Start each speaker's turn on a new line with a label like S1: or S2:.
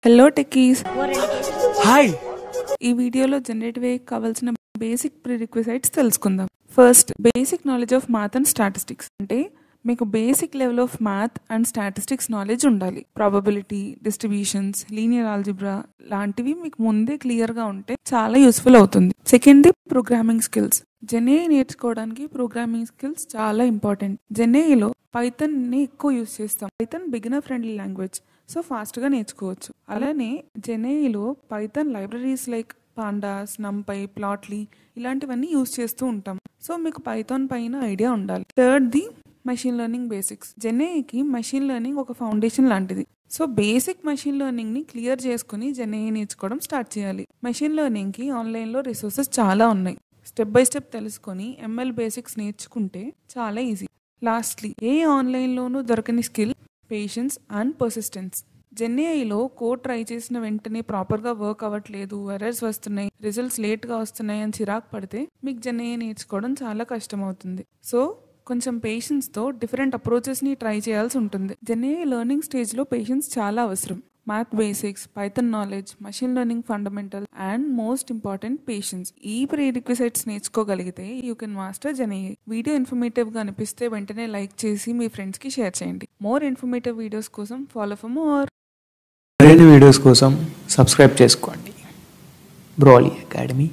S1: Hello techies.
S2: Hi.
S1: ఈ వీడియోలో generative AI కావాల్సిన బేసిక్ ప్రీరిక్విజైట్స్ తెలుసుకుందాం. First, basic knowledge of math and statistics. అంటే మీకు basic level of math and statistics knowledge ఉండాలి. ప్రాబబిలిటీ, డిస్ట్రిబ్యూషన్స్, లీనియర్ ఆల్జిబ్రా లాంటివి మీకు ముందే క్లియర్గా ఉంటే చాలా యూస్ఫుల్ అవుతుంది. సెకండ్ది, ప్రోగ్రామింగ్ స్కిల్స్. జెన్ఏఐ నేర్చుకోవడానికి ప్రోగ్రామింగ్ స్కిల్స్ చాలా ఇంపార్టెంట్. జెన్ఏఐలో పైథాన్ ని ఎక్కువ యూస్ చేస్తాం. Python beginner friendly language, so ఫాస్ట్గా నేర్చుకోవచ్చు. అలానే జెన్ఏఐలో Python libraries like pandas, NumPy, Plotly ఇలాంటివన్నీ యూస్ చేస్తూ ఉంటాం. సో మీకు పైథాన్ పైన ఐడియా ఉండాలి. థర్డ్ది, మెషిన్ లెర్నింగ్ బేసిక్స్. జెన్ఏఐకి మెషిన్ లెర్నింగ్ ఒక ఫౌండేషన్ లాంటిది. సో బేసిక్ మెషిన్ లెర్నింగ్ ని క్లియర్ చేసుకుని జెన్ఏఐ నేర్చుకోవడం స్టార్ట్ చేయాలి. మెషిన్ లెర్నింగ్ కి ఆన్లైన్లో రిసోర్సెస్ చాలా ఉన్నాయి. స్టెప్ బై స్టెప్ తెలుసుకొని ML బేసిక్స్ నేర్చుకుంటే చాలా ఈజీ. లాస్ట్లీ, ఏ ఆన్లైన్లోనూ దొరకని స్కిల్ పేషెన్స్ అండ్ పర్సిస్టెన్స్. జెన్ఏఐలో కోడ్ ట్రై చేసిన వెంటనే ప్రాపర్గా వర్క్ అవ్వట్లేదు, ఎర్రర్స్ వస్తున్నాయి, రిజల్ట్స్ లేట్గా వస్తున్నాయి అని చిరాకు పడితే మీకు జెన్ఏఐ నేర్చుకోవడం చాలా కష్టం అవుతుంది. సో కొంచెం పేషెన్స్తో డిఫరెంట్ అప్రోచెస్ని ట్రై చేయాల్సి ఉంటుంది. జెన్ఏఐ లెర్నింగ్ స్టేజ్లో పేషెన్స్ చాలా అవసరం. Math basics, Python knowledge, machine learning fundamental and most important patience. ఈ ప్రీరిక్విజైట్స్ నేర్చుకోగలిగితే you can master gen AI. Video ఇన్ఫర్మేటివ్గా అనిపిస్తే వెంటనే లైక్ చేసి మీ ఫ్రెండ్స్కి షేర్ చేయండి. మోర్ ఇన్ఫర్మేటివ్ వీడియోస్ కోసం ఫాలో ఫర్ మోర్.
S2: మరిన్ని వీడియోస్ కోసం సబ్స్క్రైబ్ చేసుకోండి. Brolly academy.